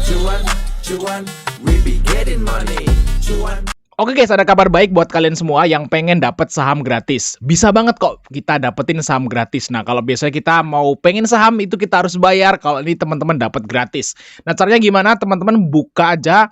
Cuan, cuan, we be getting money. Cuan. Oke guys, ada kabar baik buat kalian semua yang pengen dapat saham gratis. Bisa banget kok kita dapetin saham gratis. Nah, kalau biasanya kita mau pengen saham itu kita harus bayar. Kalau ini teman-teman dapat gratis. Nah, caranya gimana? Teman-teman buka aja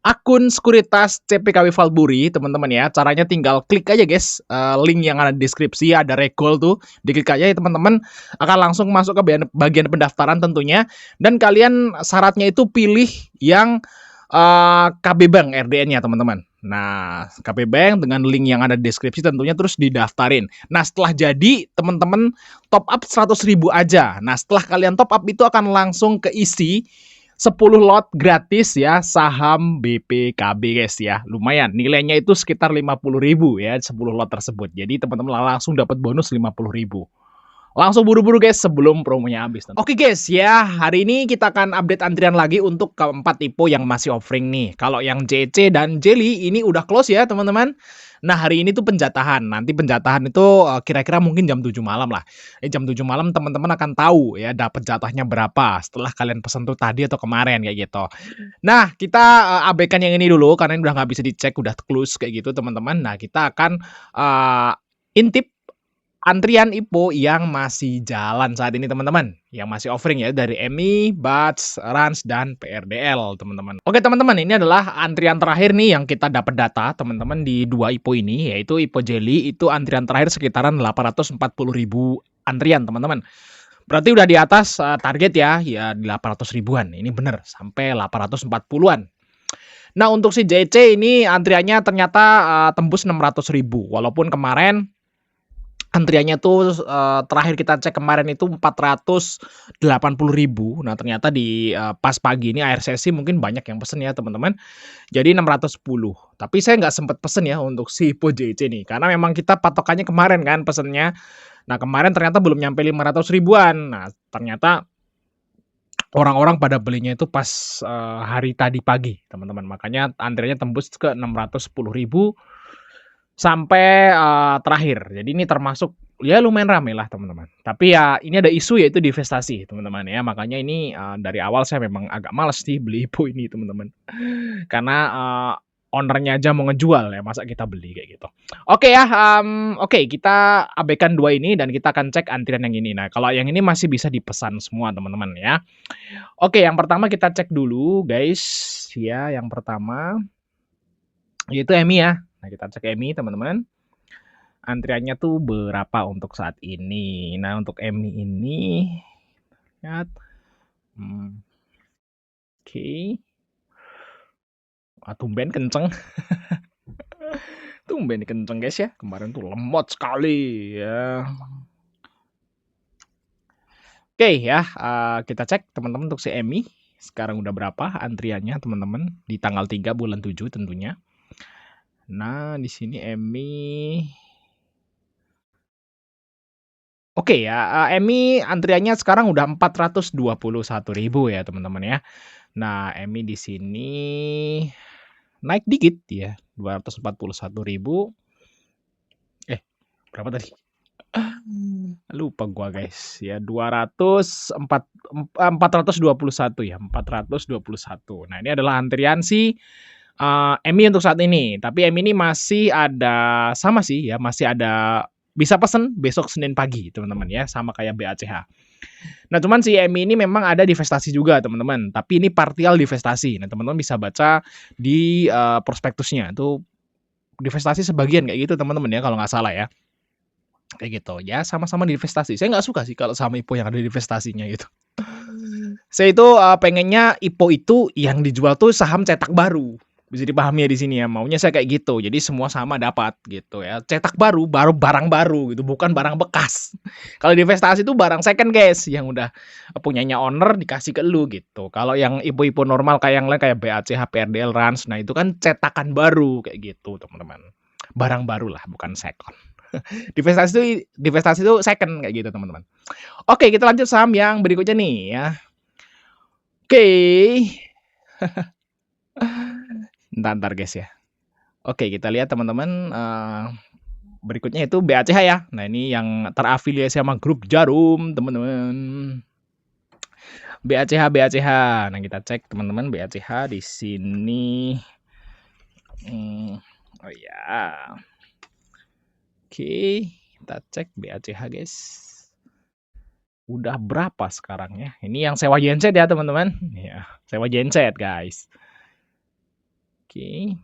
akun sekuritas CPKB Valburi, teman-teman ya. Caranya tinggal klik aja guys, link yang ada di deskripsi, ada regol tuh. Diklik aja ya teman-teman, akan langsung masuk ke bagian pendaftaran tentunya. Dan kalian syaratnya itu pilih yang KB Bank RDN-nya teman-teman. Nah, KB Bank dengan link yang ada di deskripsi tentunya terus didaftarin. Nah, setelah jadi, teman-teman top up 100.000 aja. Nah, setelah kalian top up itu akan langsung keisi 10 lot gratis ya saham BPKB guys ya. Lumayan, nilainya itu sekitar 50.000 ya 10 lot tersebut. Jadi teman-teman langsung dapat bonus 50.000. Langsung buru-buru guys sebelum promonya habis. Oke guys ya, hari ini kita akan update antrian lagi untuk keempat tipe yang masih offering nih. Kalau yang JC dan Jelly ini udah close ya teman-teman. Nah hari ini tuh penjatahan. Nanti penjatahan itu kira-kira mungkin jam 7 malam lah. Jam 7 malam teman-teman akan tahu ya dapat jatahnya berapa setelah kalian pesen tuh tadi atau kemarin kayak gitu. Nah kita abaikan yang ini dulu karena ini udah nggak bisa dicek, udah close kayak gitu teman-teman. Nah kita akan intip antrian IPO yang masih jalan saat ini teman-teman, yang masih offering ya dari EMI, BATS, RANS, dan PRDL teman-teman. Oke teman-teman, ini adalah antrian terakhir nih yang kita dapat data teman-teman di dua IPO ini, yaitu IPO Jelly itu antrian terakhir sekitaran 840.000 antrian teman-teman. Berarti udah di atas target ya 800 ribuan. Ini bener sampai 840-an. Nah untuk si JC ini antriannya ternyata tembus 600.000, walaupun kemarin antriannya tuh terakhir kita cek kemarin itu 480.000. Nah, ternyata di pas pagi ini akhir sesi mungkin banyak yang pesen ya, teman-teman. Jadi 610. Tapi saya nggak sempet pesen ya untuk si IPO JC nih, karena memang kita patokannya kemarin kan pesennya. Nah, kemarin ternyata belum nyampe 500 ribuan. Nah, ternyata orang-orang pada belinya itu pas hari tadi pagi, teman-teman. Makanya antriannya tembus ke 610.000 sampai terakhir. Jadi ini termasuk ya lumayan rame lah teman-teman. Tapi ya ini ada isu yaitu divestasi teman-teman ya. Makanya ini dari awal saya memang agak males sih beli IPO ini teman-teman. Karena ownernya aja mau ngejual ya, masa kita beli kayak gitu. Oke ya, oke kita abaikan dua ini dan kita akan cek antrian yang ini. Nah kalau yang ini masih bisa dipesan semua teman-teman ya. Oke yang pertama kita cek dulu guys ya. Yang pertama yaitu EMI ya. Nah, kita cek EMI, teman-teman. Antriannya tuh berapa untuk saat ini? Nah, untuk EMI ini lihat. Oke. Tumben kenceng. Tumben kenceng guys ya. Kemarin tuh lemot sekali ya. Oke ya, kita cek teman-teman untuk si EMI. Sekarang udah berapa antriannya teman-teman di tanggal 3 bulan 7 tentunya. Nah, di sini EMI. Oke ya, EMI antriannya sekarang udah 421.000 ya, teman-teman ya. Nah, EMI di sini naik dikit ya, 241.000. Berapa tadi? Lupa gua guys ya, 421 ya, 421. Nah, ini adalah antrian si EMI untuk saat ini. Tapi EMI ini masih ada sama sih ya, masih ada bisa pesen besok Senin pagi teman-teman ya, sama kayak BACH. Nah cuman si EMI ini memang ada divestasi juga teman-teman, tapi ini partial divestasi. Nah teman-teman bisa baca di prospektusnya itu divestasi sebagian kayak gitu teman-teman ya kalau nggak salah ya. Kayak gitu ya, sama-sama divestasi. Saya nggak suka sih kalau sama IPO yang ada divestasinya gitu. Saya itu pengennya IPO itu yang dijual tuh saham cetak baru. Bisa dipahami ya di sini ya, maunya saya kayak gitu. Jadi semua sama dapat gitu ya. Cetak baru barang baru gitu, bukan barang bekas. Kalau divestasi itu barang second guys, yang udah punyanya owner dikasih ke lu gitu. Kalau yang IPO-IPO normal kayak yang lain kayak BACH, PRDL, RANS, nah itu kan cetakan baru kayak gitu, teman-teman. Barang baru lah, bukan second. divestasi itu second kayak gitu, teman-teman. Oke, kita lanjut saham yang berikutnya nih ya. Oke. Ntar guys ya. Oke, kita lihat teman-teman berikutnya itu BACH ya. Nah, ini yang terafiliasi sama grup Jarum, teman-teman. BACH, BACH. Nah, kita cek teman-teman BACH di sini. Oh ya. Oke, kita cek BACH, guys. Udah berapa sekarang ya? Ini yang sewa genset ya, teman-teman. Ya, sewa genset, guys. Oke.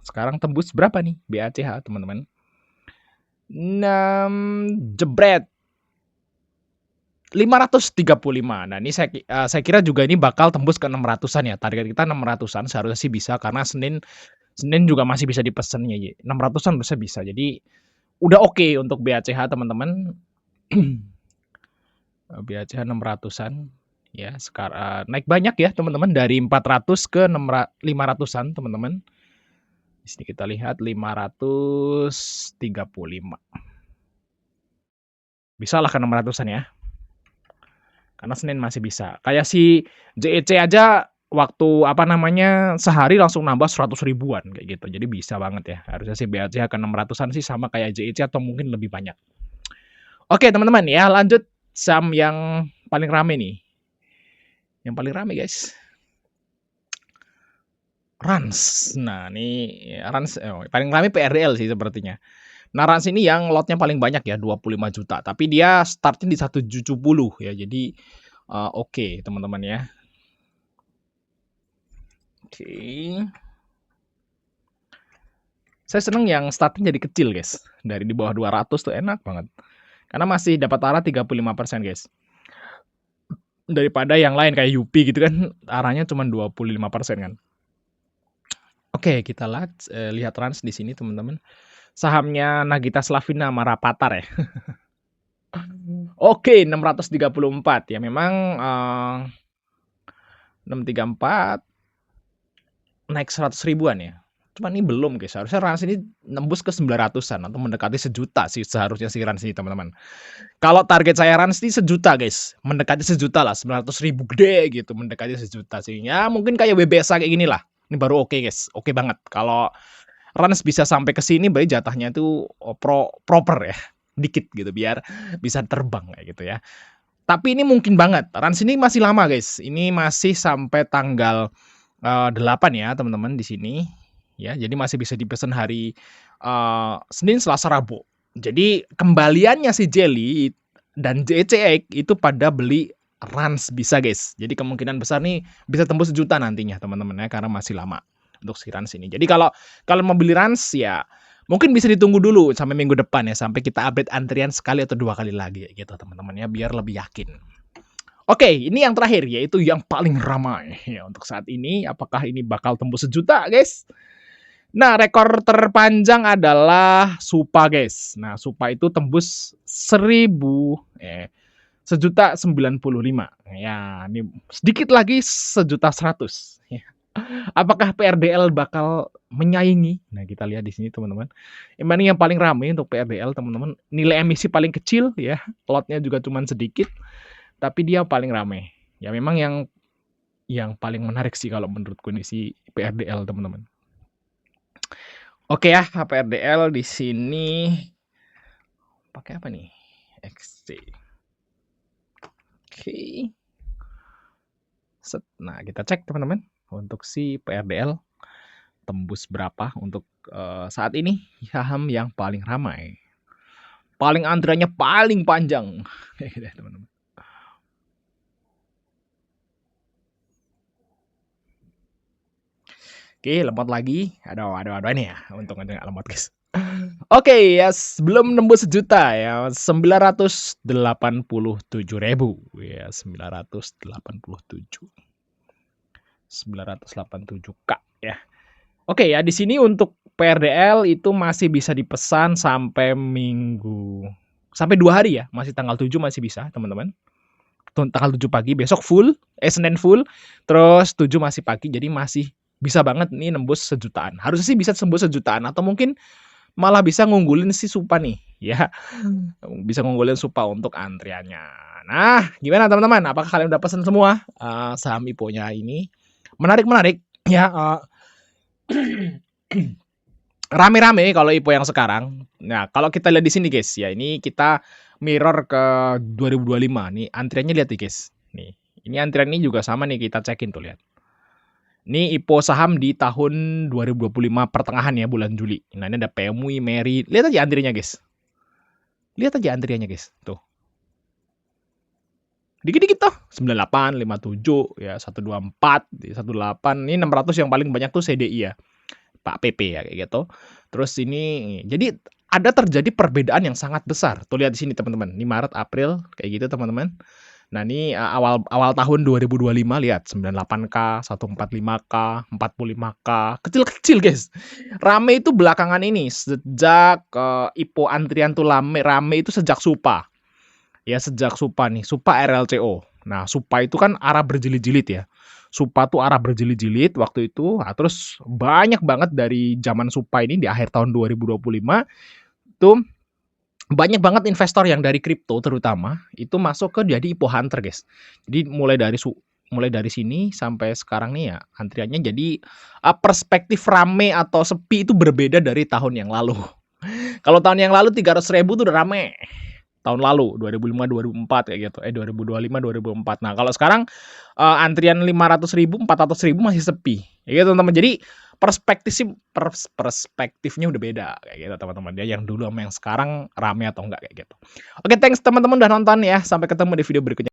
Sekarang tembus berapa nih BACH, teman-teman? 6 jebret 535. Nah, ini saya kira juga ini bakal tembus ke 600-an ya. Target kita 600-an seharusnya sih bisa karena Senin juga masih bisa dipesan ya. 600-an bisa. Jadi udah oke untuk BACH, teman-teman. BACH 600-an ya. Sekarang naik banyak ya, teman-teman, dari 400 ke 500-an, teman-teman. Di sini kita lihat 535. Bisa lah ke 600-an ya. Karena Senin masih bisa. Kayak si JEC aja waktu sehari langsung nambah 100 ribuan kayak gitu. Jadi bisa banget ya. Harusnya sih BACH ke 600-an sih sama kayak JEC atau mungkin lebih banyak. Oke, teman-teman ya, lanjut saham yang paling rame nih. Yang paling rame, guys. Rans. Nah, ini Rans paling rame PRDL sih sepertinya. Nah, Rans ini yang lotnya paling banyak ya, 25 juta. Tapi dia startnya di 170 ya. Jadi oke, teman-teman ya. Oke. Saya seneng yang startnya jadi kecil, guys. Dari di bawah 200 tuh enak banget. Karena masih dapat arah 35%, guys. Daripada yang lain kayak Yupi gitu kan, arahnya cuma 25% kan. Oke, kita lihat Rans di sini, teman-teman. Sahamnya Nagita Slavina sama Rapatar ya. Oke, 634 ya. Memang 634 naik 100 ribuan ya. Cuman ini belum, guys. Harusnya Rans ini nembus ke 900-an atau mendekati 1 juta sih seharusnya si Rans ini, teman-teman. Kalau target saya Rans ini 1 juta, guys. Mendekati 1 juta lah, 900 ribu gede gitu, mendekati 1 juta sih. Ya mungkin kayak WBSA kayak gini lah. Ini baru oke, guys. Oke banget. Kalau Rans bisa sampai ke sini berarti jatahnya itu proper ya. Dikit gitu biar bisa terbang kayak gitu ya. Tapi ini mungkin banget. Rans ini masih lama, guys. Ini masih sampai tanggal 8 ya, teman-teman di sini. Ya, jadi masih bisa dipesan hari Senin, Selasa, Rabu. Jadi kembaliannya si Jelly dan JCX itu pada beli Rans bisa, guys. Jadi kemungkinan besar nih bisa tembus 1 juta nantinya, teman-teman ya, karena masih lama untuk si Rans ini. Jadi kalau mau beli Rans ya mungkin bisa ditunggu dulu sampai minggu depan ya, sampai kita update antrian sekali atau 2 kali lagi gitu, teman-teman ya, biar lebih yakin. Oke, ini yang terakhir yaitu yang paling ramai ya untuk saat ini. Apakah ini bakal tembus 1 juta, guys? Nah, rekor terpanjang adalah Supa, guys. Nah, Supa itu tembus 1.095. Ya, ini sedikit lagi 1.100.000. Ya. Apakah PRDL bakal menyaingi? Nah, kita lihat di sini, teman-teman. Ini yang paling ramai untuk PRDL, teman-teman. Nilai emisi paling kecil ya, lotnya juga cuma sedikit, tapi dia paling ramai. Ya, memang yang paling menarik sih kalau menurut kondisi PRDL, teman-teman. Oke ya, PRDL di sini pakai apa nih? XC. Oke. Nah, kita cek, teman-teman, untuk si PRDL tembus berapa untuk saat ini saham yang paling ramai. Paling antriannya paling panjang. Teman-teman. Oke, lemot lagi. Aduh ini ya. Untung aja nggak lemot, guys. Oke, ya sebelum nembus 1 juta ya, 987.000 ya, 987. 987K ya. Oke ya, di sini untuk PRDL itu masih bisa dipesan sampai 2 hari ya, masih tanggal 7 masih bisa, teman-teman. Tanggal 7 pagi, besok Senin full, terus 7 masih pagi, jadi masih bisa banget nih nembus 1 jutaan. Harusnya sih bisa tembus 1 jutaan atau mungkin malah bisa ngunggulin si Supa nih ya. Bisa ngunggulin Supa untuk antriannya. Nah, gimana teman-teman? Apakah kalian udah pesan semua saham IPO-nya ini? Menarik ya. Rame-rame kalau IPO yang sekarang. Nah, kalau kita lihat di sini, guys, ya ini kita mirror ke 2025 nih, antriannya lihat nih, guys. Nih, Ini antrian ini juga sama nih, kita cekin tuh, lihat. Ini IPO saham di tahun 2025 pertengahan ya, bulan Juli. Nah, ini ada PMUI, Meri. Lihat aja antriannya, guys. Lihat aja antriannya, guys. Tuh. Dikit-dikit tuh. 98, 57, ya 124, 18. Ini 600 yang paling banyak tuh CDI ya. Pak PP ya, kayak gitu. Terus ini, jadi ada terjadi perbedaan yang sangat besar. Tuh lihat di sini teman-teman. Ini Maret, April, kayak gitu teman-teman. Nah, ini awal tahun 2025, lihat 98K, 145K, 45K, kecil-kecil guys. Rame itu belakangan ini, sejak IPO antrian tuh rame itu sejak Supa. Ya, sejak Supa nih, Supa RLCO. Nah, Supa itu kan arah berjilid-jilid ya. Supa tuh arah berjilid-jilid waktu itu. Nah, terus banyak banget dari zaman Supa ini di akhir tahun 2025 tuh banyak banget investor yang dari kripto terutama itu masuk ke jadi IPO hunter, guys. Jadi mulai dari sini sampai sekarang nih ya antriannya jadi perspektif rame atau sepi itu berbeda dari tahun yang lalu. Kalau tahun yang lalu 300.000 tuh udah rame. Tahun lalu 2005 2004 kayak gitu. 2025 2004. Nah, kalau sekarang antrian 500.000 400.000 masih sepi. Ya gitu teman-teman. Jadi perspektifnya udah beda kayak gitu teman-teman. Dia yang dulu sama yang sekarang rame atau enggak kayak gitu. Oke, thanks teman-teman udah nonton ya. Sampai ketemu di video berikutnya.